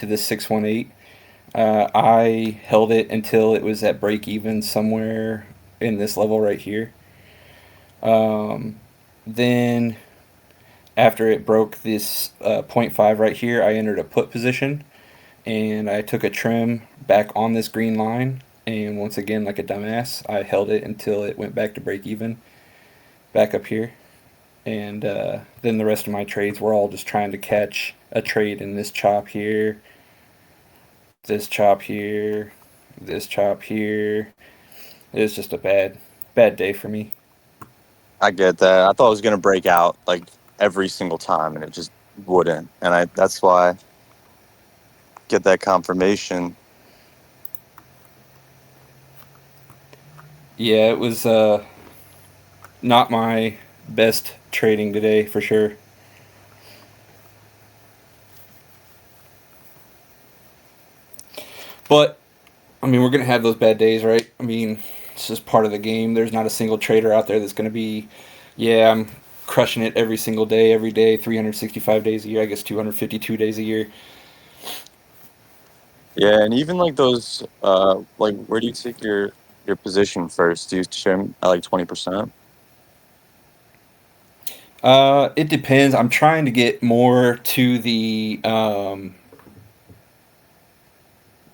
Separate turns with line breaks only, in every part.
to the 618. I held it until it was at break even somewhere in this level right here. Then after it broke this point 0.5 right here, I entered a put position and I took a trim back on this green line. And once again, like a dumbass, I held it until it went back to break even, back up here. And then the rest of my trades were all just trying to catch a trade in this chop here, this chop here, this chop here. It was just a bad day for me.
I get that. I thought it was gonna break out like every single time, and it just wouldn't. And I that's why I get that confirmation.
Yeah, it was not my best trading today for sure. But I mean, we're gonna have those bad days, right? I mean, it's just part of the game. There's not a single trader out there that's gonna be, yeah, I'm crushing it every single day, every day, 365 days a year. I guess 252 days a year.
Yeah, and even like those, like where do you take your position first? Do you trim at like 20%?
It depends. I'm trying to get more to the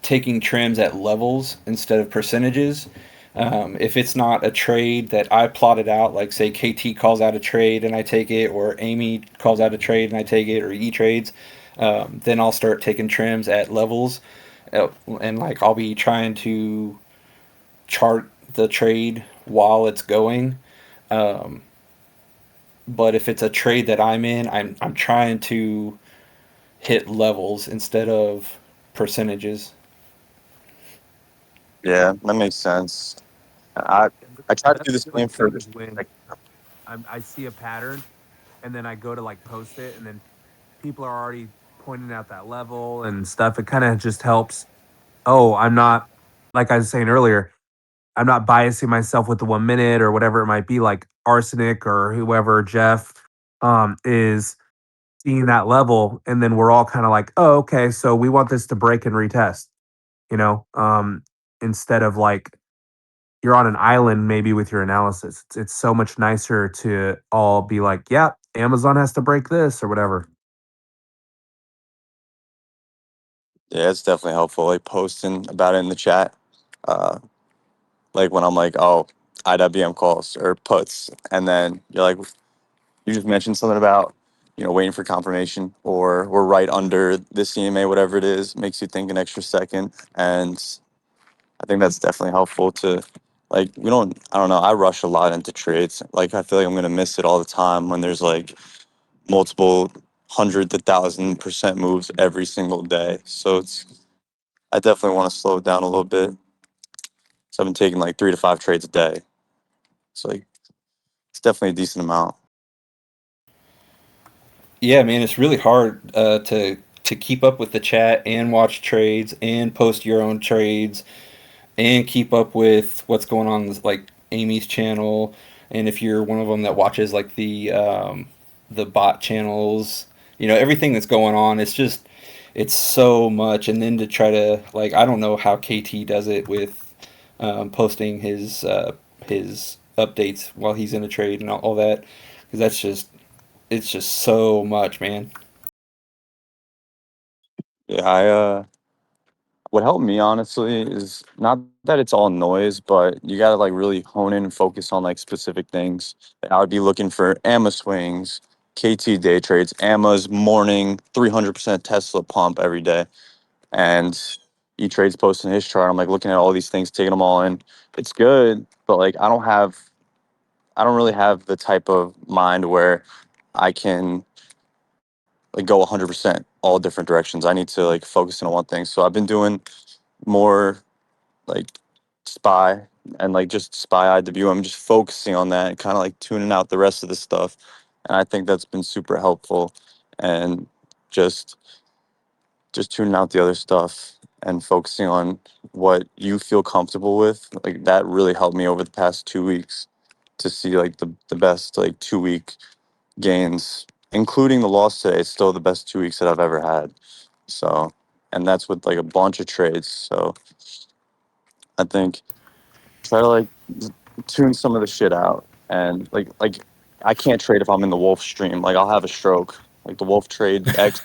taking trims at levels instead of percentages. If it's not a trade that I plotted out, like say KT calls out a trade and I take it, or Amy calls out a trade and I take it, or E trades, then I'll start taking trims at levels, and like I'll be trying to chart the trade while it's going. Um, but if it's a trade that I'm in, I'm trying to hit levels instead of percentages.
Yeah, that makes sense. I I try to do
That's
the
the
same
feeling
for
too. Is when
like
I see a pattern and then I go to like post it, and then people are already pointing out that level and stuff. It kind of just helps. Oh, I'm not, like I was saying earlier, I'm not biasing myself with the 1 minute or whatever it might be, like Arsenic or whoever, Jeff, is seeing that level. And then we're all kind of like, oh, okay, so we want this to break and retest, you know, instead of like you're on an island maybe with your analysis. It's so much nicer to all be like, yeah, Amazon has to break this or whatever.
yeah, it's definitely helpful. Like posting about it in the chat, uh, like when I'm like, oh, IWM calls or puts, and then you're like, you just mentioned something about waiting for confirmation, or we're right under the CMA, whatever it is, makes you think an extra second, and I think that's definitely helpful to like we don't I don't know, I rush a lot into trades. Like I feel like I'm gonna miss it all the time when there's like multiple hundred to 1,000% moves every single day. So I definitely want to slow it down a little bit. So I've been taking like 3 to 5 trades a day. So like it's definitely a decent amount.
Yeah, man, it's really hard to keep up with the chat and watch trades and post your own trades and keep up with what's going on with like Amy's channel. And if you're one of them that watches like the bot channels, everything that's going on, it's so much. And then to try to like I don't know how KT does it with posting his updates while he's in a trade and all that because it's just so much, man.
Yeah, what helped me honestly is not that it's all noise, but you gotta like really hone in and focus on like specific things. I would be looking for AMA swings, KT day trades, AMA's morning 300% Tesla pump every day, and E Trade's posting his chart. I'm like looking at all these things, taking them all in. It's good, but like I don't really have the type of mind where I can like go 100% all different directions. I need to like focus in on one thing. So I've been doing more like spy and like just spy IWM, just focusing on that and kind of like tuning out the rest of the stuff. And I think that's been super helpful. And just tuning out the other stuff and focusing on what you feel comfortable with. Like that really helped me over the past 2 weeks to see like the best like 2 week gains, including the loss today. It's still the best 2 weeks that I've ever had. So and that's with like a bunch of trades. So I think try to like tune some of the shit out, and like I can't trade if I'm in the wolf stream. Like I'll have a stroke. Like the wolf trade X,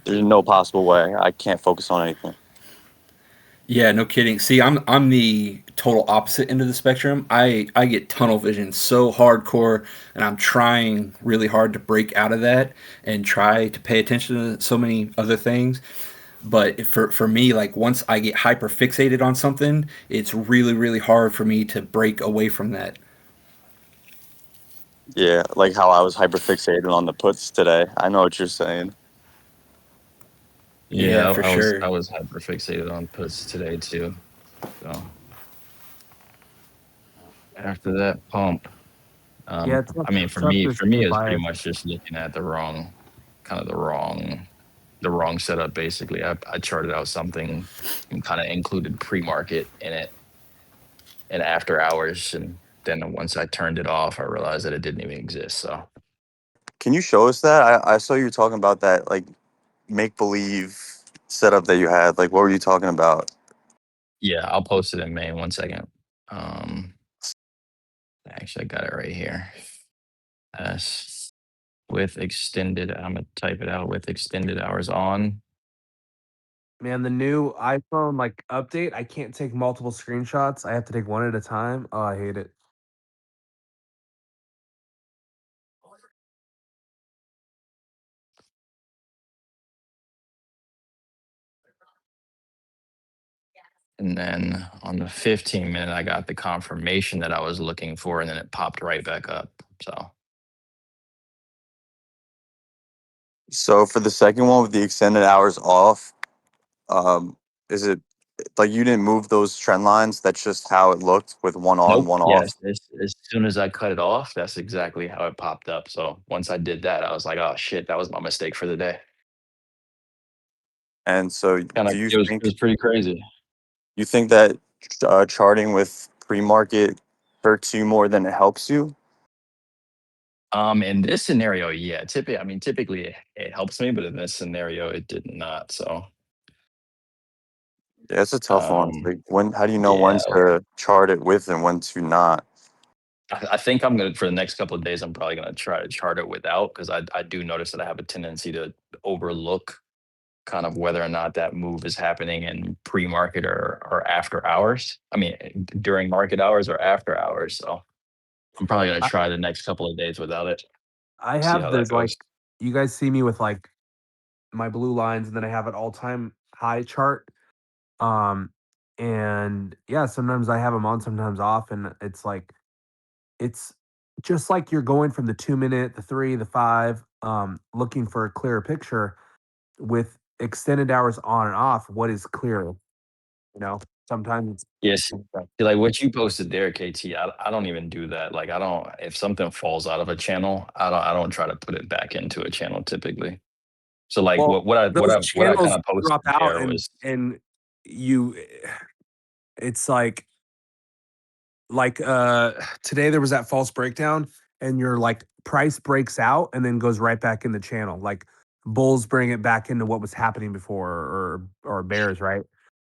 there's no possible way I can't focus on anything.
Yeah, no kidding. See, I'm the total opposite end of the spectrum. I get tunnel vision so hardcore, and I'm trying really hard to break out of that and try to pay attention to so many other things. But for me, like once I get hyper fixated on something, it's really hard for me to break away from that.
Yeah, like how I was hyper fixated on the puts today. I know what you're saying.
Yeah,
Yeah,
for
I
sure.
was hyper fixated on puts today too. So after that pump,
Yeah, it's tough,
I mean,
it's tough to
for me,
stay
it's pretty
biased.
much just looking at the wrong, kind of the wrong setup. Basically, I charted out something and kind of included pre market in it and after hours, and then once I turned it off, I realized that it didn't even exist. So
Can you show us that? I saw you talking about that like make believe setup that you had. Like what were you talking about?
yeah, I'll post it in May. 1 second. Um, Actually, I got it right here. S with extended. I'm gonna type it out with extended hours on.
Man, the new iPhone like update, I can't take multiple screenshots. I have to take one at a time. Oh, I hate it.
And then on the 15-minute, I got the confirmation that I was looking for, and then it popped right back up. So
So for the second one with the extended hours off, is it like you didn't move those trend lines? That's just how it looked with one on,
nope.
one
Yes,
off.
as soon as I cut it off, that's exactly how it popped up. So once I did that, I was like, oh shit, that was my mistake for the day.
And so
Kind
do
of it was pretty crazy.
you think that charting with pre-market hurts you more than it helps you?
In this scenario, yeah, typically it helps me, but in this scenario, it did not. So
Yeah, it's a tough one.
um,
Like when, how do you know when
yeah,
to chart it with and when to not?
I think I'm gonna for the next couple of days. I'm probably gonna try to chart it without because I do notice that I have a tendency to overlook kind of whether or not that move is happening in pre-market or after hours. I mean, during market hours or after hours. So I'm probably gonna
I,
try the next couple of days without it.
I
See
have
how
the
that
like
goes.
you guys see me with like my blue lines and then I have an all-time high chart. Um and yeah, sometimes I have them on, sometimes off, and it's like it's just like you're going from the 2 minute, the three, the five, looking for a clearer picture with extended hours on and off. What is clear? You know, sometimes
Yes.
it's
Like what you posted there, KT, I don't even do that. Like I don't if something falls out of a channel, I don't try to put it back into a channel typically. So like
well, those
what I kind
channels
of posted
drop out
there
and
was
you it's today there was that false breakdown and your like price breaks out and then goes right back in the channel. Like bulls bring it back into what was happening before, or bears, right?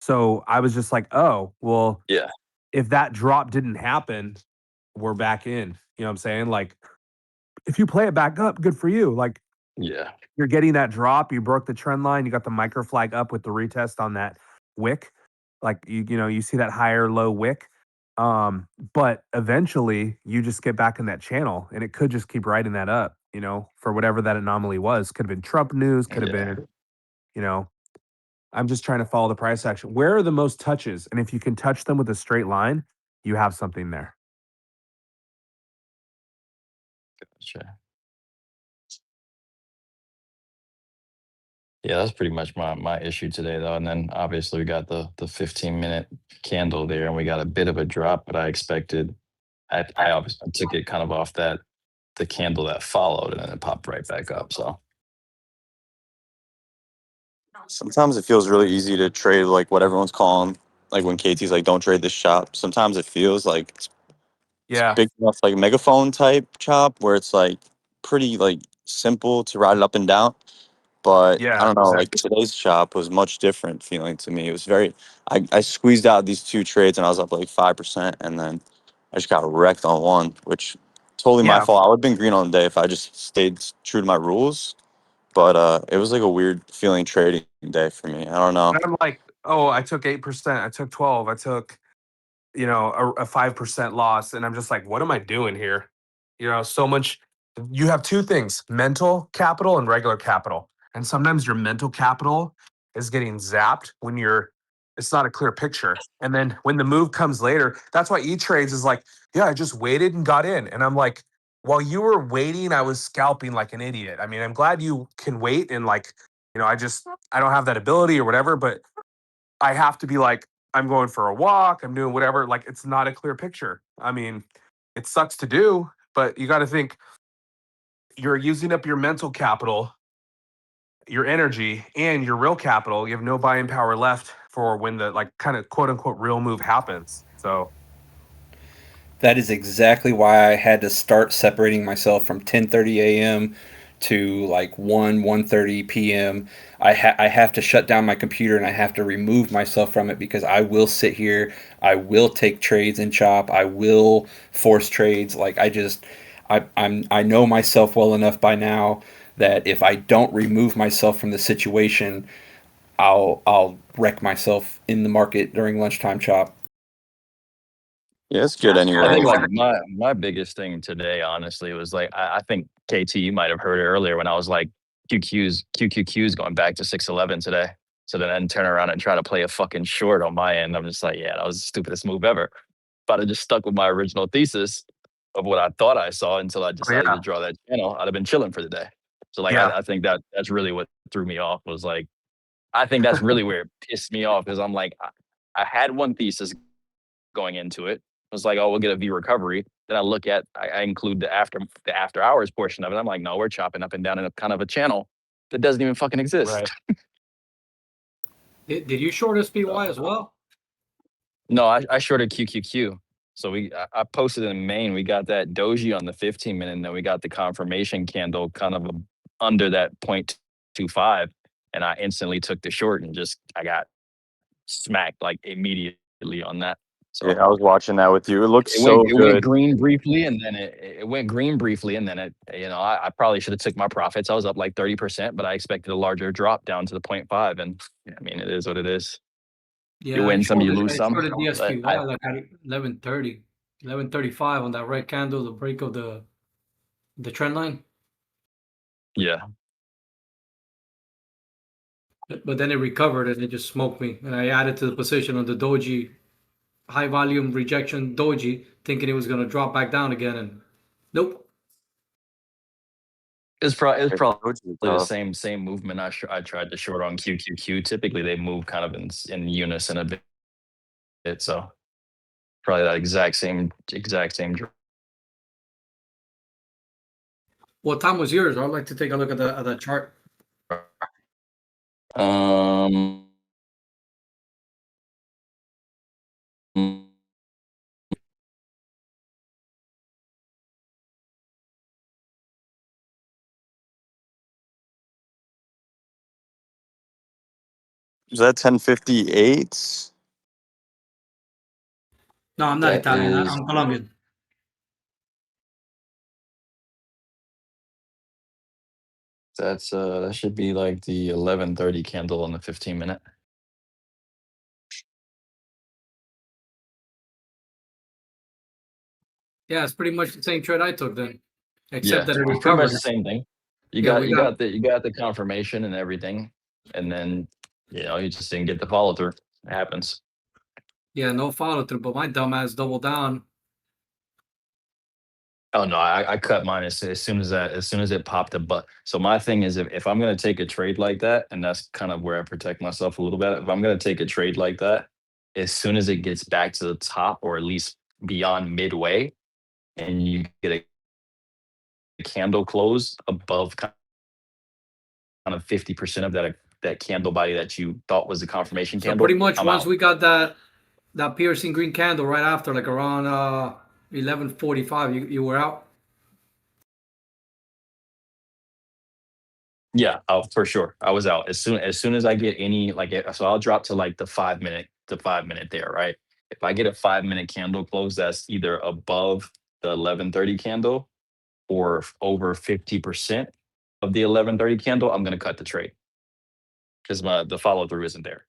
So I was just like, oh, well,
yeah,
if that drop didn't happen, we're back in. You know what I'm saying? Like if you play it back up, good for you. Like
yeah,
you're getting that drop, you broke the trend line, you got the micro flag up with the retest on that wick. Like you see that higher low wick. But eventually you just get back in that channel and it could just keep riding that up, for whatever that anomaly was. Could have been Trump news, could have
yeah.
been, you know, I'm just trying to follow the price action. Where are the most touches? And if you can touch them with a straight line, you have something there.
Gotcha. Yeah, that's pretty much my issue today though. And then obviously we got the 15-minute candle there and we got a bit of a drop, but I expected I obviously took it kind of off that the candle that followed and then it popped right back up. So
Sometimes it feels really easy to trade like what everyone's calling like when KT's like don't trade this chop. Sometimes it feels like it's
Yeah.
big enough like megaphone type chop where it's like pretty like simple to ride it up and down. But I
Yeah,
don't know, like
exactly.
today's chop was much different feeling to me. It was very, I squeezed out these two trades and I was up like 5%, and then I just got wrecked on one, which totally my
Yeah,
fault. I would have been green on the day if I just stayed true to my rules. But it was like a weird feeling trading day for me. I don't know.
and I'm like, oh, I took 8%, I took 12, I took a 5% loss, and I'm just like, what am I doing here? So much. You have two things: mental capital and regular capital, and sometimes your mental capital is getting zapped when it's not a clear picture, and then when the move comes later, that's why E-Trades is like, yeah, I just waited and got in, and I'm like, while you were waiting, I was scalping like an idiot. I mean, I'm glad you can wait, and like, I don't have that ability or whatever, but I have to be like, I'm going for a walk, I'm doing whatever. Like, it's not a clear picture. I mean, it sucks to do, but you got to think you're using up your mental capital, your energy, and your real capital. You have no buying power left for when the like kind of quote unquote real move happens. So,
That is exactly why I had to start separating myself from 10:30 a.m. to like 1:30 p.m. I have to shut down my computer and I have to remove myself from it because I will sit here, I will take trades and chop, I will force trades. Like I know myself well enough by now that if I don't remove myself from the situation, I'll wreck myself in the market during lunchtime chop.
Yeah, it's good
I think
anyway.
like my biggest thing today, honestly, was like I think KT, you might have heard it earlier when I was like QQQ's going back to 611 today. So then turn around and try to play a fucking short on my end. I'm just like, yeah, that was the stupidest move ever. If I'd have just stuck with my original thesis of what I thought I saw until I
oh,
decided to
yeah,
draw that channel, I'd have been chilling for the day. So like
yeah,
I think that's really what threw me off was like I think that's really where it pissed me off because I'm like I had one thesis going into it. I was like, oh, we'll get a V recovery. Then I include the after hours portion of it. I'm like, no, we're chopping up and down in a kind of a channel that doesn't even fucking
right.
exist.
Did you short SPY
So,
as well?
no, I shorted QQQ. So I posted in Maine. We got that doji on the 15 minute, and then we got the confirmation candle kind of under that 0.25, and I instantly took the short and just I got smacked like immediately on that.
Yeah,
So
I was watching that with you. It looks
It went
so
it went
good.
green briefly, and then it went green briefly, and then I probably should have took my profits. I was up like 30%, but I expected a larger drop down to the point 0.5, and I mean, it is what it is. You
Yeah,
win some, you lose
I
some.
shorted the
But
SPY like at 11:30, 11:35 on that red candle, the break of the trend line.
yeah,
But then it recovered and it just smoked me. And I added to the position on the doji, high volume rejection doji, thinking it was gonna drop back down again, and nope.
it's
It
probably
told you,
the
tough.
same movement I tried to short on QQQ. Typically, they move kind of in unison a bit, so probably that exact same.
What time was yours? I'd like to take a look at the chart.
Um.
Was that 1058?
No, I'm not
That
Italian.
is
I'm Colombian.
that should be like the 11:30 candle on the 15 minute.
Yeah, it's pretty much the same trade I took then, except
Yeah,
that it
it's pretty much
recovered.
the same thing. You
Yeah,
got
we
you
got
got the you got the confirmation and everything, and then you just didn't get the follow through. It happens.
no follow through, but my dumbass doubled down.
Oh no, I cut mine as soon as it popped a butt. So my thing is if I'm gonna take a trade like that, and that's kind of where I protect myself a little bit. If I'm gonna take a trade like that, as soon as it gets back to the top or at least beyond midway, and you get a candle close above kind of 50% of that candle body that you thought was a confirmation
So pretty
candle,
much
I'm
once
out.
we got that piercing green candle right after, like around 11:45, you were out.
Yeah, for sure. I was out as soon as I get any so I'll drop to like the 5 minute there, right? If I get a 5 minute candle close that's either above the 11:30 candle or over 50% of the 11:30 candle, I'm gonna cut the trade because the follow through isn't there.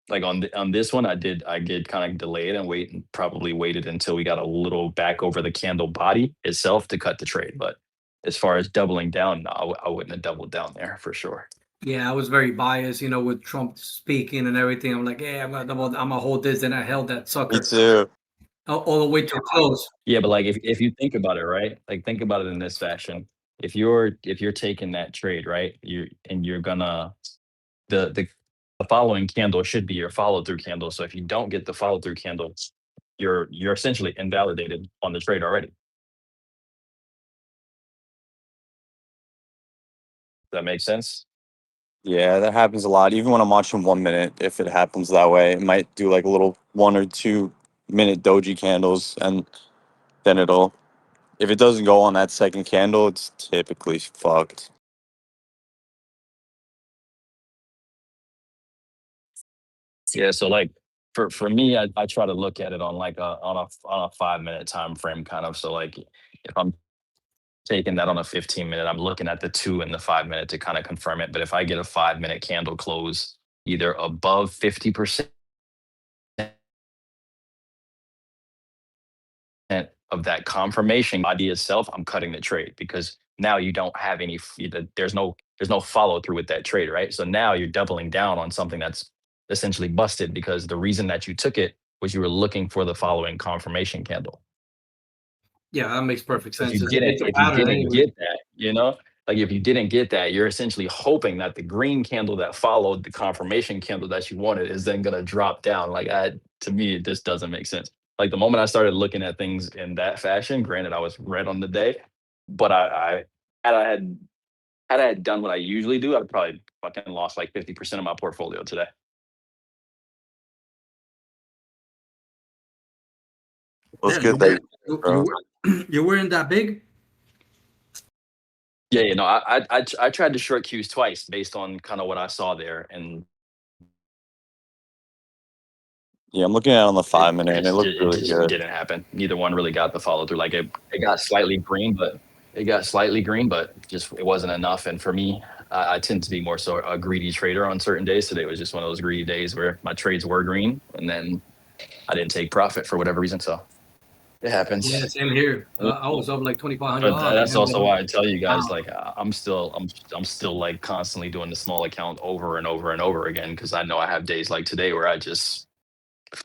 Like on this one, I did kind of delayed and wait and probably waited until we got a little back over the candle body itself to cut the trade. But as far as doubling down, no, I wouldn't have doubled down there for sure.
Yeah, I was very biased, with Trump speaking and everything. I'm like, yeah, I'm gonna hold this, and I held that
Me
sucker
too.
all the way to close.
Yeah, but like if you think about it, right? Like think about it in this fashion. If you're taking that trade, right? You're gonna the the following candle should be your follow through candle. So if you don't get the follow through candle, you're essentially invalidated on the trade already. Does that make sense?
Yeah, that happens a lot. Even when I'm watching 1 minute, if it happens that way, it might do like a little 1 or 2 minute doji candles, and then it'll. If it doesn't go on that second candle, it's typically fucked.
Yeah, so like for me, I try to look at it on like a 5 minute time frame kind of. So like if I'm taking that on a 15 minute, I'm looking at the 2 and the 5 minute to kind of confirm it. But if I get a 5 minute candle close either above 50% of that confirmation body itself, I'm cutting the trade because now you don't have there's no follow through with that trade, right? So now you're doubling down on something that's essentially busted because the reason that you took it was you were looking for the following confirmation candle.
Yeah, that makes perfect
If
sense.
you
It's,
didn't
it's a
if you
pattern,
didn't
anyways.
get that, like if you didn't get that, you're essentially hoping that the green candle that followed the confirmation candle that you wanted is then gonna drop down. To me, it just doesn't make sense. Like the moment I started looking at things in that fashion, granted I was red on the day, but I had I had had I had done what I usually do, I'd probably fucking lost like 50% of my portfolio today.
Well, it's
Damn, you
good that
were
you,
you, you
bro.
were you weren't that big.
Yeah, no, I tried to short cues twice based on kind of what I saw there, and
Yeah, I'm looking at it on the
it
5 minute, and it
just
looked
it
really
just
good.
didn't happen. Neither one really got the follow through. Like it got slightly green, but just it wasn't enough. And for me, I tend to be more so a greedy trader on certain days. Today was just one of those greedy days where my trades were green, and then I didn't take profit for whatever reason. So it
Yeah,
happens.
same here.
But
I was up like 2,500.
that's also why I tell you guys,
Wow.
like I'm still like constantly doing the small account over and over and over again because I know I have days like today where I just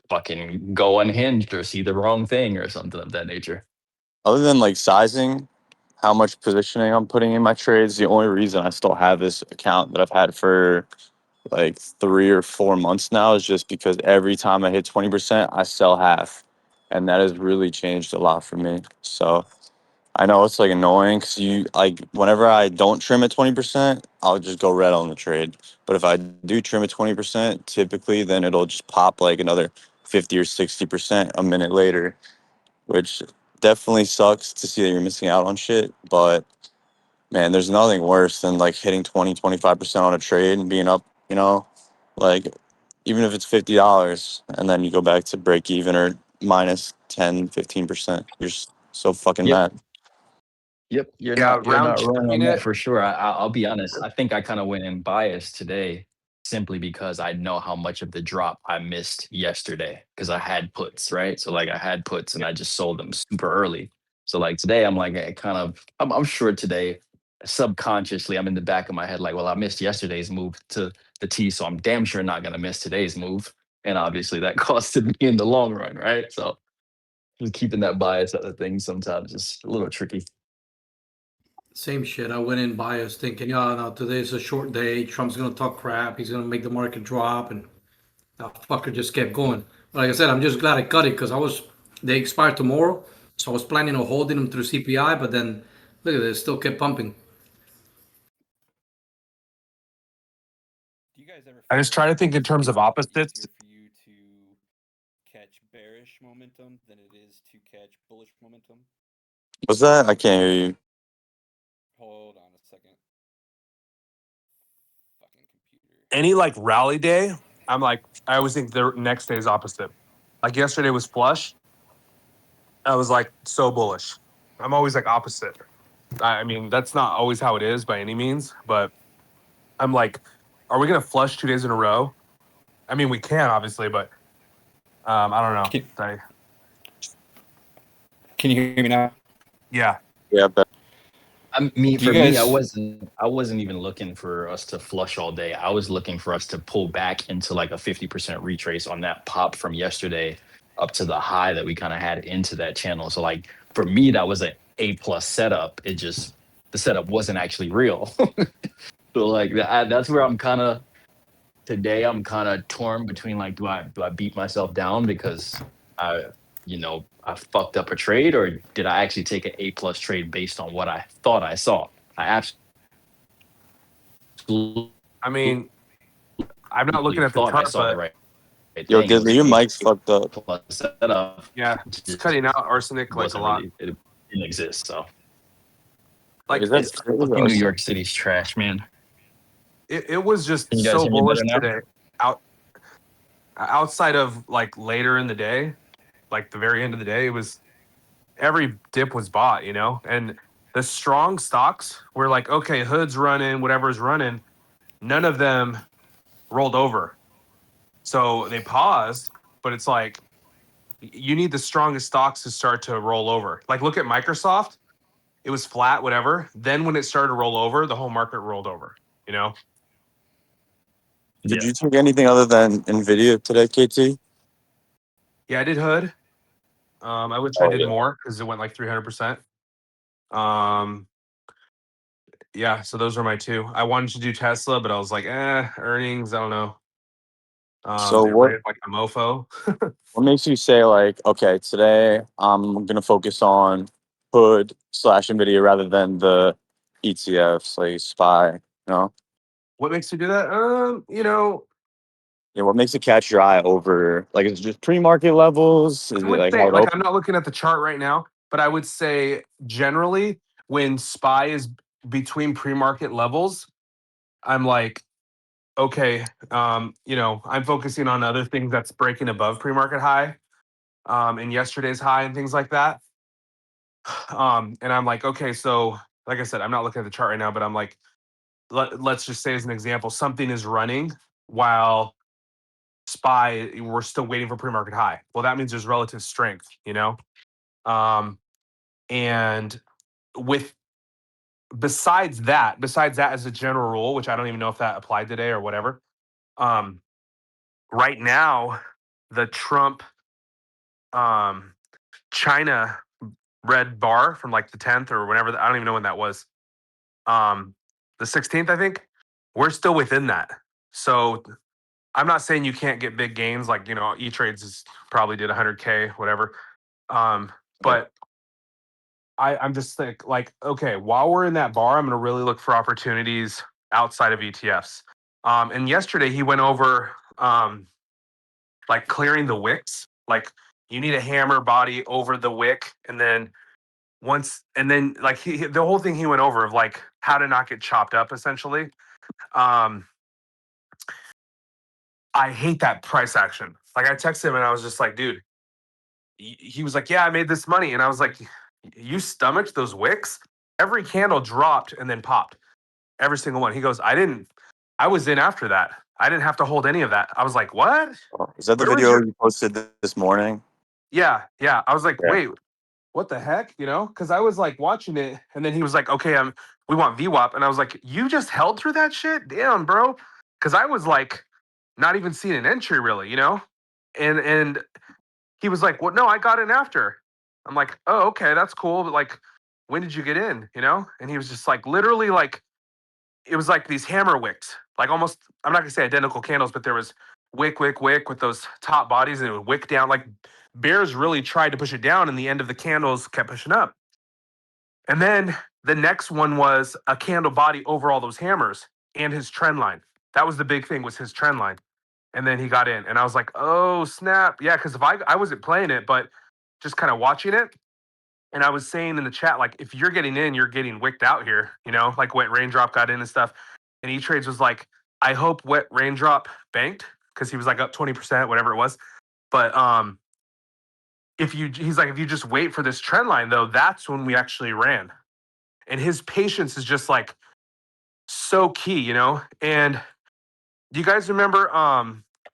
fucking go unhinged or see the wrong thing or something of that nature.
Other than like sizing, how much positioning I'm putting in my trades, the only reason I still have this account that I've had for like 3 or 4 months now is just because every time I hit 20%, I sell half. And that has really changed a lot for me. So I know it's like annoying because you like whenever I don't trim at 20%, I'll just go red on the trade. But if I do trim at 20%, typically then it'll just pop like another 50 or 60% a minute later, which definitely sucks to see that you're missing out on shit. But man, there's nothing worse than like hitting 20, 25% on a trade and being up, like even if it's $50 and then you go back to break even or minus 10, 15%. You're so fucking
Yep.
mad.
Yep, you're
Yeah,
not you're
round
not wrong on
tripping
that
it.
for sure. I'll be honest. I think I kind of went in biased today simply because I know how much of the drop I missed yesterday because I had puts, right? So like I had puts and I just sold them super early. So like today I'm like I'm sure today subconsciously I'm in the back of my head like, well, I missed yesterday's move to the T, so I'm damn sure not gonna miss today's move. And obviously that costed me in the long run, right? So just keeping that bias out of things sometimes is a little tricky.
Same shit. I went in biased thinking, yeah, no, today's a short day. Trump's gonna talk crap. He's gonna make the market drop, and that fucker just kept going. But like I said, I'm just glad I cut it because they expire tomorrow, so I was planning on holding them through CPI, but then look at this, still kept pumping.
Do you guys ever
I
feel
just try
like
to think in terms
it's
of
a lot easier
opposites.
for you to catch bearish momentum than it is to catch bullish momentum?
What's that? I can't hear you.
Hold on a second.
any like rally day, I'm like, I always think the next day is opposite. Like yesterday was flush. I was like so bullish. I'm always like opposite. I mean, that's not always how it is by any means, but I'm like, are we gonna flush 2 days in a row? I mean, we can obviously, but I don't know.
Can you hear me now?
Yeah.
Yeah, but
Do
Me
you
for me,
guys?
I wasn't even looking for us to flush all day. I was looking for us to pull back into like a 50% retrace on that pop from yesterday up to the high that we kind of had into that channel. So like for me, that was an A+ setup. It just the setup wasn't actually real. So like that's where I'm kind of today. I'm kind of torn between like do I beat myself down because I I fucked up a trade, or did I actually take an A+ trade based on what I thought I saw? I absolutely
I mean, I'm not looking at the
thought I
chart,
saw the
but
right
yo,
thing. It was
Diddley,
an
your
A
mic's fucked up.
plus setup.
yeah,
It
it's
just
cutting out arsenic like a
wasn't
lot.
really. It didn't exist. So
Like
Is that
it's fucking New York City's trash, man.
it was just
Can you guys
so
hear me
bullish
better now?
today. Outside of like later in the day, like the very end of the day, it was every dip was bought, and the strong stocks were like, okay, hood's running, whatever's running, none of them rolled over. So they paused, but it's like you need the strongest stocks to start to roll over. Like look at Microsoft, it was flat, whatever. Then when it started to roll over, the whole market rolled over, you know?
Did
Yeah.
you take anything other than Nvidia today, KT?
Yeah, I did hood. I wish I
Oh
did
yeah.
more because it went like 300%. Um, yeah, so those are my two. I wanted to do Tesla, but I was like, earnings, I don't know.
So
It ran like a mofo.
what makes you say like, okay, today I'm gonna focus on hood slash Nvidia rather than the ETFs like SPY? You know,
What makes you do that?
yeah. What makes it catch your eye over? Like, is it just pre-market levels? Is
I
it
would
like
say,
how it
like,
opens?
I'm not looking at the chart right now, but I would say generally when SPY is between pre-market levels, I'm like, okay, I'm focusing on other things that's breaking above pre-market high, and yesterday's high and things like that. And I'm like, okay, so like I said, I'm not looking at the chart right now, but I'm like, let's just say as an example, something is running while SPY, we're still waiting for pre-market high. Well, that means there's relative strength, Um, and with besides that as a general rule, which I don't even know if that applied today or whatever. Um, right now, the Trump um China red bar from like the 10th or whenever, I don't even know when that was. Um, the 16th, I think. We're still within that. So I'm not saying you can't get big gains, like E-Trades is probably did 100K, whatever.
Yeah.
But I'm just like, okay, while we're in that bar, I'm going to really look for opportunities outside of ETFs. And yesterday he went over like clearing the wicks. Like you need a hammer body over the wick, and then like the whole thing he went over of like how to not get chopped up essentially. Um, I hate that price action. Like I texted him and I was just like, dude, he was like, yeah, I made this money. And I was like, you stomached those wicks? Every candle dropped and then popped. Every single one. He goes, I didn't. I was in after that. I didn't have to hold any of that. I was like, what?
Is that the
Where was
video
your?
you posted this morning?
Yeah, yeah. I was like,
Yeah.
wait, what the heck? Because I was like watching it, and then he was like, okay, we want VWAP, and I was like, you just held through that shit, damn, bro. Because I was like, not even seeing an entry really, and he was like, well, no, I got in after. I'm like, oh, okay, that's cool, but like, when did you get in? And he was just like, literally, like it was like these hammer wicks, like almost, I'm not gonna say identical candles, but there was wick, wick, wick with those top bodies, and it would wick down. Like bears really tried to push it down, and the end of the candles kept pushing up. And then the next one was a candle body over all those hammers and his trend line. That was the big thing, was his trend line. And then he got in, and I was like, oh snap, yeah, because if I wasn't playing it, but just kind of watching it. And I was saying in the chat, like, if you're getting in, you're getting wicked out here, like when Raindrop got in and stuff. And E-Trades was like, I hope Wet Raindrop banked because he was like up 20%, whatever it was. But he's like, if you just wait for this trend line though, that's when we actually ran. And his patience is just like so key, you know? And do you guys remember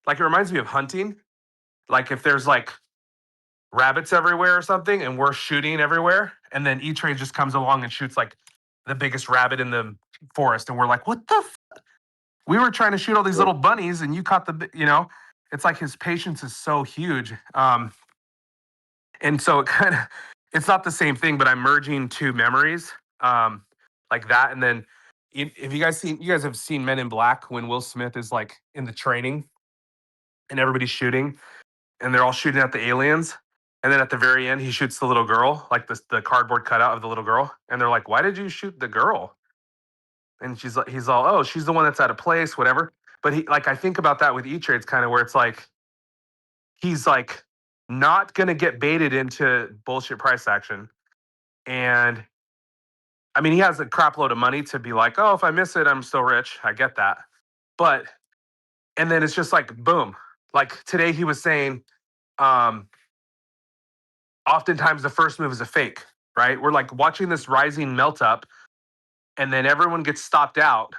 like it reminds me of hunting? Like if there's like rabbits everywhere or something and we're shooting everywhere and then E-Train just comes along and shoots like the biggest rabbit in the forest and we're like, what the we were trying to shoot all these little bunnies and you caught the, you know, it's like his patience is so huge. And so it kind of, it's not the same thing, but I'm merging two memories like that. And then if you guys have seen Men in Black when Will Smith is like in the training and everybody's shooting and they're all shooting at the aliens. And then at the very end, he shoots the little girl, like the cardboard cutout of the little girl. And they're like, why did you shoot the girl? And he's all, oh, she's the one that's out of place, whatever. But he, like, I think about that with E-Trades kind of where it's like, he's like not going to get baited into bullshit price action. And I mean, he has a crap load of money to be like, oh, if I miss it, I'm still rich. I get that. But, and then it's just like, boom. Like today he was saying, oftentimes the first move is a fake, right? We're like watching this rising melt up and then everyone gets stopped out.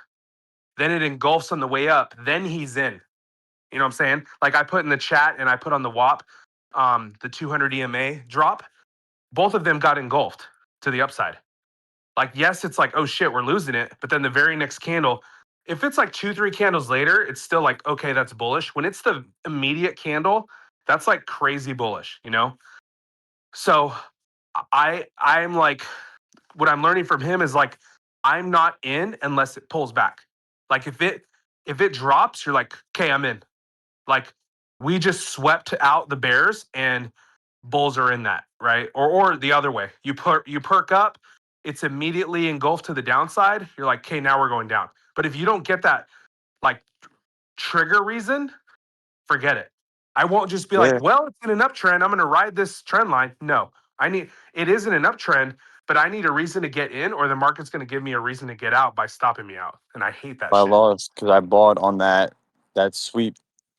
Then it engulfs on the way up. Then he's in. You know what I'm saying? Like I put in the chat and I put on the WAP, the 200 EMA drop. Both of them got engulfed to the upside. Like, yes, it's like, oh shit, we're losing it. But then the very next candle, if it's like 2, 3 candles later, it's still like, okay, that's bullish. When it's the immediate candle, that's like crazy bullish, you know? So I'm like, what I'm learning from him is like, I'm not in unless it pulls back. Like if it drops, you're like, okay, I'm in. Like we just swept out the bears and bulls are in that, right? Or the other way. You perk up, it's immediately engulfed to the downside. You're like, okay, now we're going down. But if you don't get that like trigger reason, forget it. I won't just be
Yeah.
like, well, it's in an uptrend. I'm going to ride this trend line. No, it isn't an uptrend, but I need a reason to get in, or the market's going to give me a reason to get out by stopping me out. And I hate that
I
shit.
lost because I bought on that sweep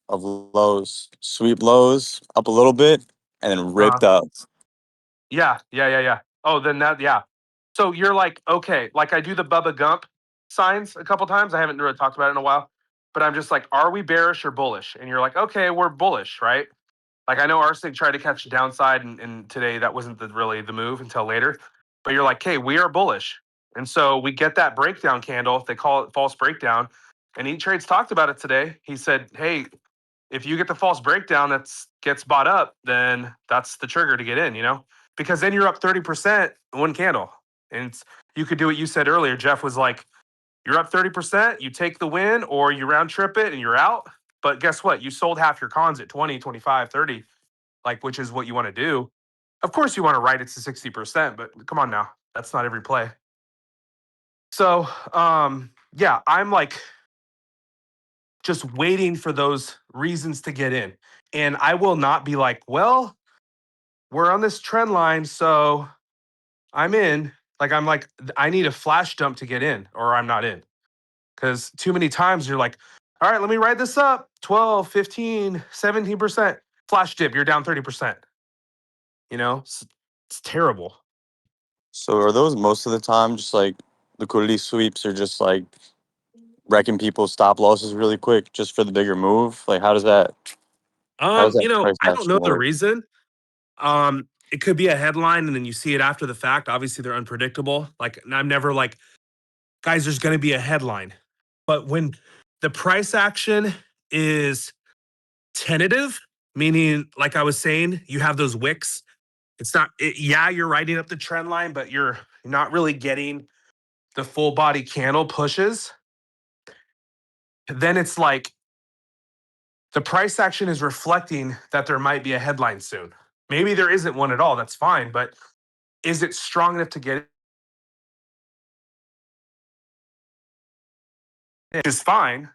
of lows, sweep lows up a little bit, and then
Uh,
ripped up.
yeah. Oh, then yeah. So you're like, okay, like I do the Bubba Gump signs a couple times. I haven't really talked about it in a while, but I'm just like, are we bearish or bullish? And you're like, okay, we're bullish, right? Like I know Arsenic tried to catch the downside, and today that wasn't really the move until later. But you're like, hey, we are bullish, and so we get that breakdown candle. They call it false breakdown, and E-Trades talked about it today. He said, hey, if you get the false breakdown that gets bought up, then that's the trigger to get in. You know, because then you're up 30% in one candle, and you could do what you said earlier. Jeff was like, you're up 30%, you take the win, or you round trip it and you're out. But guess what? You sold half your cons at 20, 25, 30, like which is what you want to do. Of course you want to write it to 60%, but come on now. That's not every play. So yeah, I'm like just waiting for those reasons to get in. And I will not be like, well, we're on this trend line, so I'm in. Like I'm like, I need a flash dump to get in, or I'm not in. Because too many times you're like, all right, let me ride this up 12, 15, 17%. Flash dip, you're down 30%. You know, it's terrible.
So are those most of the time just like liquidity sweeps, or just like wrecking people's stop losses really quick just for the bigger move? Like how does that
You know,
price
I don't know
action
the
work?
reason. It could be a headline and then you see it after the fact. Obviously, they're unpredictable. Like, I'm never like, guys, there's going to be a headline. But when the price action is tentative, meaning, like I was saying, you have those wicks. It's not, yeah, you're riding up the trend line, but you're not really getting the full body candle pushes. Then it's like the price action is reflecting that there might be a headline soon. Maybe there isn't one at all. That's fine. But is it strong enough to get it? Is fine.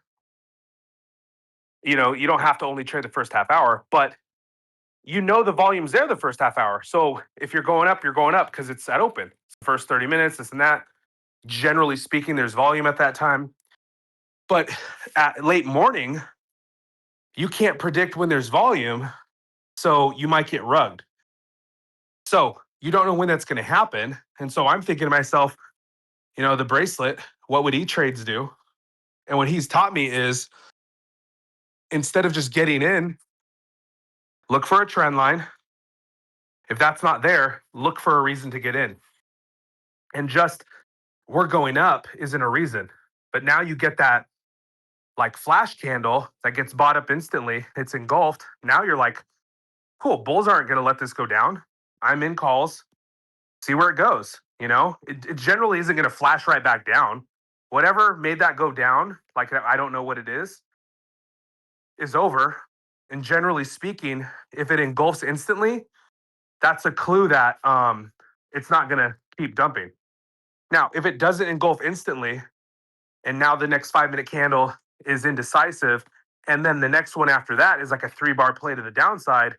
You know, you don't have to only trade the first half hour, but you know the volume's there the first half hour. So if you're going up because it's at open. First 30 minutes, this and that. Generally speaking, there's volume at that time. But at late morning, you can't predict when there's volume, so you might get rugged. So you don't know when that's going to happen. And so I'm thinking to myself, the bracelet, what would E-Trades do? And what he's taught me is instead of just getting in, look for a trend line. If that's not there, look for a reason to get in. And just we're going up isn't a reason. But now you get that like flash candle that gets bought up instantly. It's engulfed. Now you're like, cool, bulls aren't going to let this go down. I'm in calls. See where it goes. It generally isn't going to flash right back down. Whatever made that go down, like I don't know what it is over. And generally speaking, if it engulfs instantly, that's a clue that it's not going to keep dumping. Now, if it doesn't engulf instantly, and now the next 5-minute candle is indecisive, and then the next one after that is like a 3-bar play to the downside,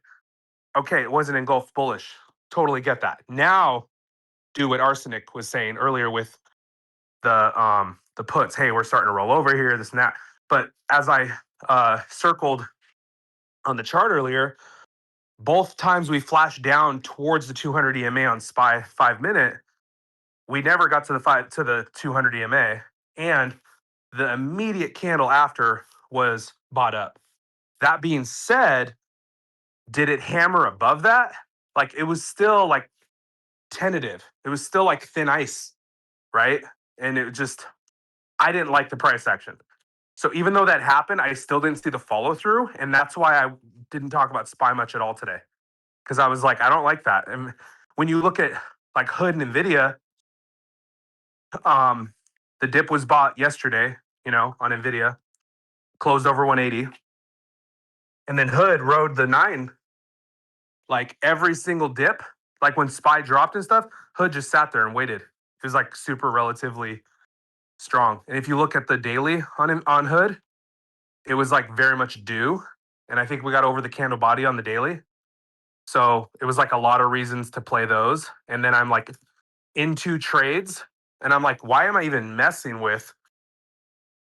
okay, it wasn't engulfed bullish. Totally get that. Now, do what Arsenic was saying earlier with the puts. Hey, we're starting to roll over here, this and that. But as I circled on the chart earlier, both times we flashed down towards the 200 EMA on SPY 5-minute, we never got to the 200 EMA, and the immediate candle after was bought up. That being said, did it hammer above that? Like it was still like tentative. It was still like thin ice, right? And it just, I didn't like the price action. So even though that happened, I still didn't see the follow through. And that's why I didn't talk about SPY much at all today. Because I was like, I don't like that. And when you look at like Hood and Nvidia, the dip was bought yesterday, on Nvidia, closed over 180. And then Hood rode the 9, like every single dip. Like when SPY dropped and stuff, Hood just sat there and waited. It was like super relatively strong. And if you look at the daily on Hood, it was like very much due. And I think we got over the candle body on the daily. So it was like a lot of reasons to play those. And then I'm like into trades. And I'm like, why am I even messing with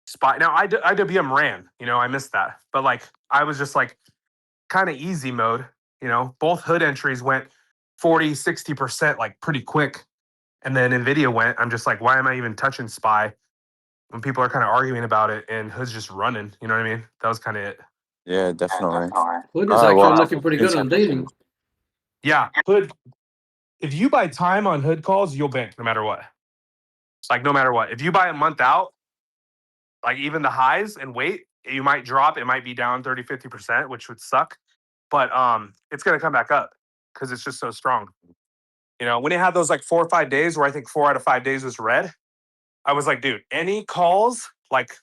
SPY? Now, IWM ran, I missed that. But like, I was just like kind of easy mode. Both Hood entries went 40, 60%, like pretty quick. And then NVIDIA went, I'm just like, why am I even touching SPY when people are kind of arguing about it and Hood's just running? You know what I mean? That was kind of it.
Yeah, definitely.
Hood is
All right,
actually
well,
looking pretty good on daily.
Yeah, Hood. If you buy time on Hood calls, you'll bank no matter what. It's like no matter what. If you buy a month out, like even the highs and wait, you might drop. It might be down 30, 50%, which would suck. But it's going to come back up because it's just so strong. When it had those like 4 or 5 days where I think 4 out of 5 days was red, I was like, dude, any calls like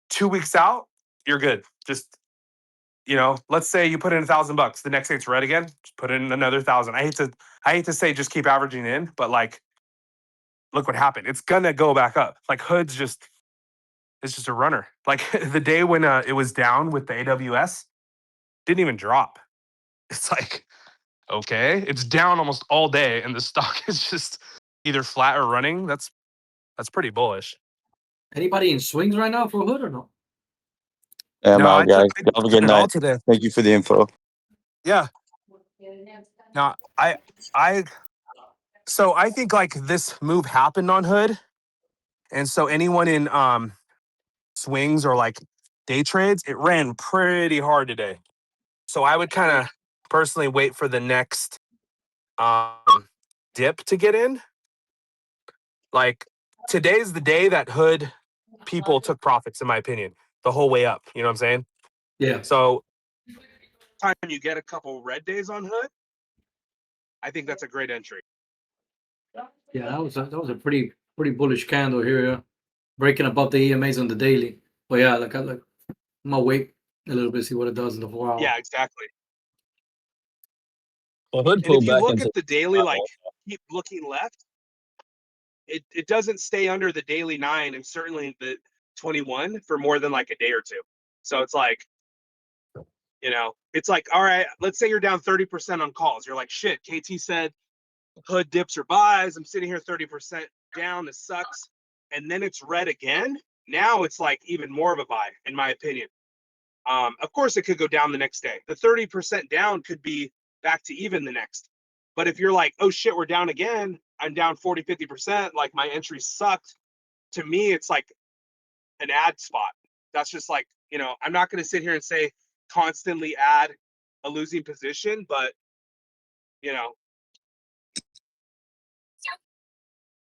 2 weeks out, you're good. Just, let's say you put in $1,000. The next day it's red again, just put in another 1,000. I hate to say just keep averaging in, but like, look what happened. It's gonna go back up. Like Hood's it's just a runner. Like the day when it was down with the AWS, didn't even drop. It's like, okay, it's down almost all day, and the stock is just either flat or running. That's pretty bullish.
Anybody in swings right now for Hood or no?
Yeah, I'm
No,
out, guys. Have a
took
good
it all
night.
today.
Thank you for the info.
Yeah. No, so I think like this move happened on Hood, and so anyone in swings or like day trades, it ran pretty hard today. So I would kind of personally wait for the next dip to get in. Like today's the day that Hood people took profits, in my opinion, the whole way up. You know what I'm saying?
Yeah.
So time you get a couple red days on Hood, I think that's a great entry.
Yeah, that was a pretty bullish candle here, yeah. Breaking above the EMAs on the daily. But yeah, I'm gonna wait a little bit, see what it does in the 4 hour.
Yeah, exactly.
Well, Hood
And
pulled
if you
back
look
into
at the daily, like keep looking left, it doesn't stay under the daily 9 and certainly the 21 for more than like a day or two. So it's like, it's like, all right, let's say you're down 30% on calls. You're like, shit, KT said Hood dips or buys. I'm sitting here 30% down. This sucks. And then it's red again.
Now it's like even more of a buy, in my opinion. Of course, it could go down the next day. The 30% down could be back to even the next. But if you're like, oh shit, we're down again, I'm down 40, 50%, like my entry sucked. To me, it's like an ad spot. That's just like, I'm not going to sit here and say constantly add a losing position, but,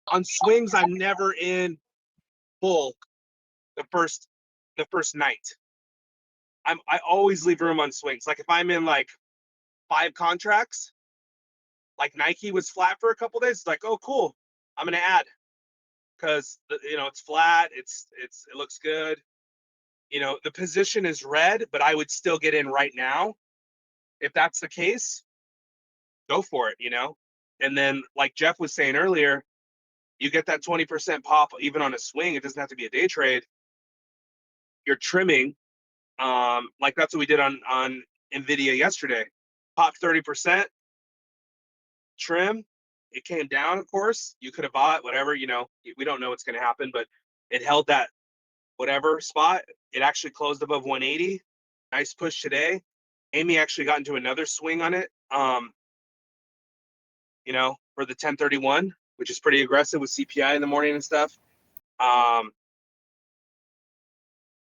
on swings, I'm never in full the first night. I always leave room on swings. Like if I'm in like 5 contracts, like Nike was flat for a couple days, it's like, oh cool, I'm gonna add because it's flat, it looks good. The position is red, but I would still get in right now. If that's the case, go for it, And then like Jeff was saying earlier, you get that 20% pop even on a swing. It doesn't have to be a day trade. You're trimming. Like that's what we did on Nvidia yesterday. Pop 30%, trim. It came down, of course. You could have bought whatever, we don't know what's going to happen, but it held that whatever spot. It actually closed above 180. Nice push today. Amy actually got into another swing on it, for the 1031, which is pretty aggressive with CPI in the morning and stuff.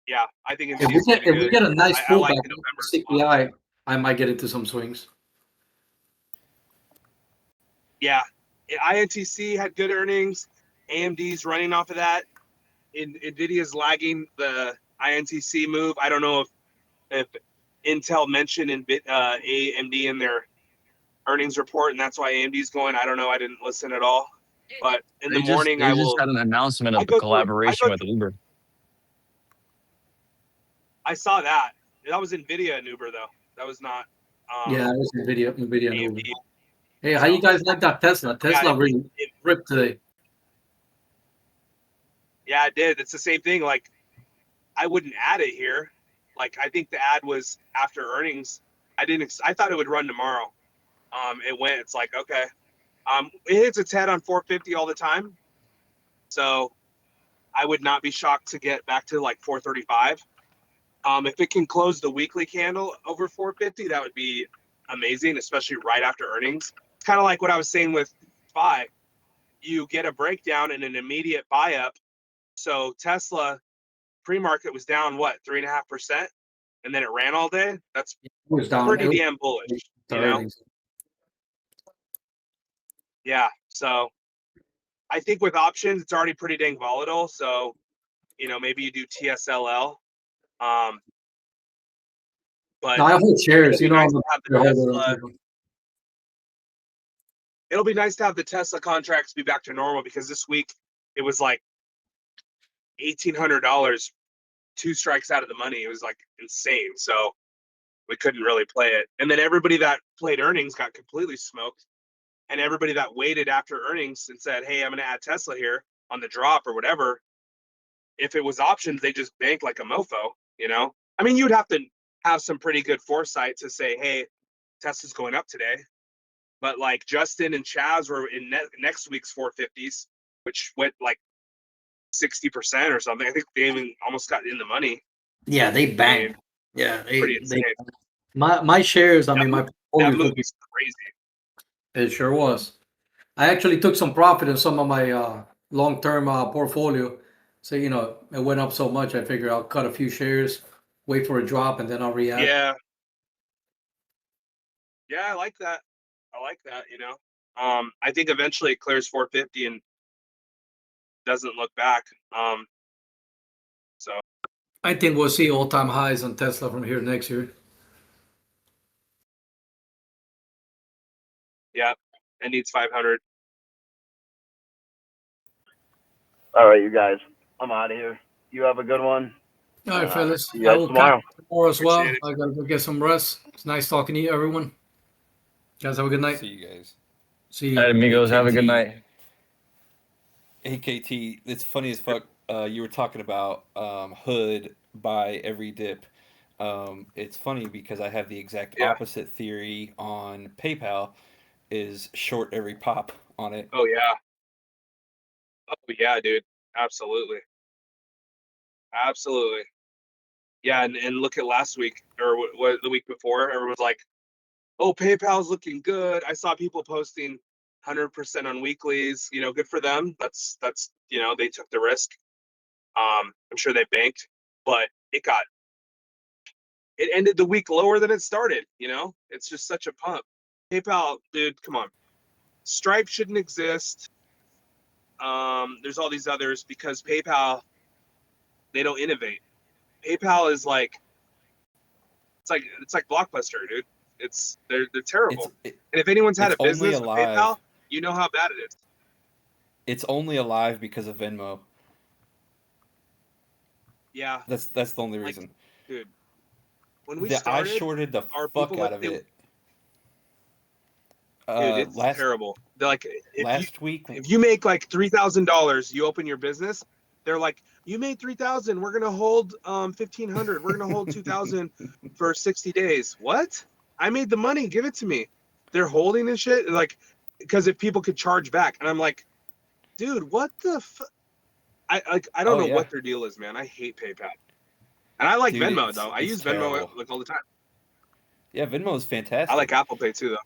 Yeah, I think
If
Nvidia is going to be good.
we get a nice
I like
pullback
the November
CPI, I might get into some swings.
Yeah, INTC had good earnings. AMD's running off of that. Nvidia's lagging the INTC move. I don't know if Intel mentioned AMD in their earnings report, and that's why AMD's going. I don't know. I didn't listen at all. But in the morning,
they just had an announcement of a collaboration with Uber.
I saw that. That was Nvidia and Uber, though. That was not.
Yeah, it was Nvidia and
AMD.
Uber. Hey, how you guys like that Tesla? Tesla really ripped today.
Yeah, it did. It's the same thing. Like, I wouldn't add it here. Like, I think the ad was after earnings. I thought it would run tomorrow. It went. It's like, okay. It hits its head on 450 all the time. So I would not be shocked to get back to like 435. If it can close the weekly candle over 450, that would be amazing, especially right after earnings. It's kind of like what I was saying with SPY. You get a breakdown and an immediate buy up. So Tesla pre-market was down 3.5%, and then it ran all day. That's pretty damn bullish, Yeah. So I think with options, it's already pretty dang volatile. So maybe you do TSLL. But
no, I hold shares.
Nice it'll be nice to have the Tesla contracts be back to normal, because this week it was like $1,800, 2 strikes out of the money. It was like insane. So we couldn't really play it. And then everybody that played earnings got completely smoked. And everybody that waited after earnings and said, hey, I'm going to add Tesla here on the drop or whatever, if it was options, they just banked like a mofo, I mean, you'd have to have some pretty good foresight to say, hey, Tesla's going up today. But like Justin and Chaz were in next week's 450s, which went like 60% or something. I think they even almost got in the money.
Yeah, they banged.
Pretty insane.
My shares, I mean, my
that move was crazy.
It sure was. I actually took some profit in some of my long-term portfolio. So, it went up so much, I figure I'll cut a few shares, wait for a drop, and then I'll re-add.
Yeah. Yeah, I like that. I think eventually it clears 450 and doesn't look back. So
I think we'll see all-time highs on Tesla from here next year.
Yeah, it needs 500.
All right, you guys. I'm out of here. You have a good one.
All right, fellas.
See you guys tomorrow.
Tomorrow as well. I gotta go get some rest. It's nice talking to you, everyone. Guys, have a good night.
See you guys.
See you.
All right, amigos. Have a good night.
AKT, it's funny as fuck. You were talking about Hood buy every dip. It's funny because I have the exact opposite theory on PayPal, is short every pop on it.
Oh yeah, dude, absolutely. Absolutely. Yeah, and look at last week or what the week before. Everyone's like, "Oh, PayPal's looking good." I saw people posting 100% on weeklies. Good for them. That's they took the risk. I'm sure they banked, but it ended the week lower than it started. It's just such a pump. PayPal, dude, come on. Stripe shouldn't exist. There's all these others because PayPal, they don't innovate. PayPal is like it's like Blockbuster, dude. They're
It's
terrible.
it,
And if anyone's had
it's
a
only
business with PayPal,
alive.
you know how bad it is.
It's only alive because of Venmo.
Yeah,
That's the only
like,
reason.
dude, when we
That I
started,
shorted the
our
fuck
people
out
that
of
they,
it.
dude, it's
Last
terrible. They're like, if you
last week.
if you make like $3,000, you open your business. They're like, you made 3,000. We're gonna hold 1,500. We're gonna hold 2,000 for 60 days. What? I made the money. Give it to me. They're holding this shit like because if people could charge back, and I'm like, dude, what the? I don't
Oh
know
yeah,
what their deal is, man. I hate PayPal, and I like
dude,
Venmo
it's
though. I
it's
use Venmo
terrible.
like all the time.
Yeah, Venmo is
I like
fantastic.
Apple Pay too, though.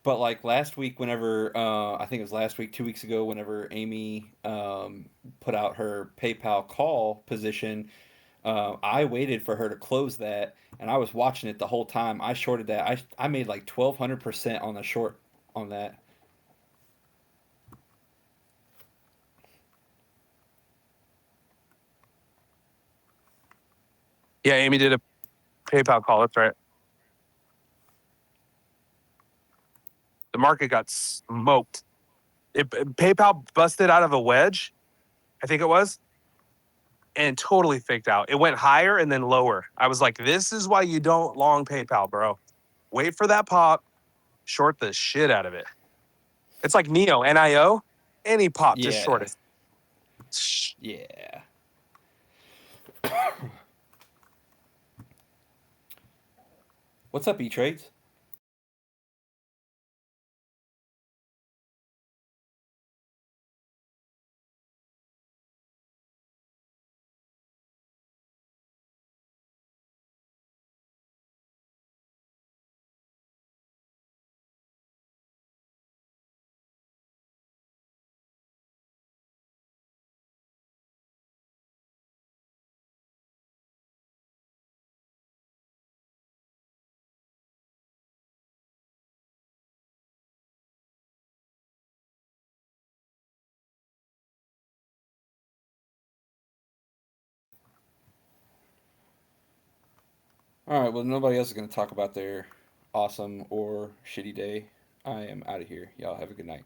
But like last week, whenever I think it was last week, 2 weeks ago, whenever Amy put out her PayPal call position, I waited for her to close that, and I was watching it the whole time. I shorted that. I made like 1,200% on the short on that.
Yeah, Amy did a PayPal call. That's right. The market got smoked. PayPal busted out of a wedge, I think it was, and totally faked out. It went higher and then lower. I was like, this is why you don't long PayPal, bro. Wait for that pop, short the shit out of it. It's like NIO. Any pop, just short
Yeah,
it.
yeah. What's up, E Trades? All right. Well, nobody else is going to talk about their awesome or shitty day. I am out of here. Y'all have a good night.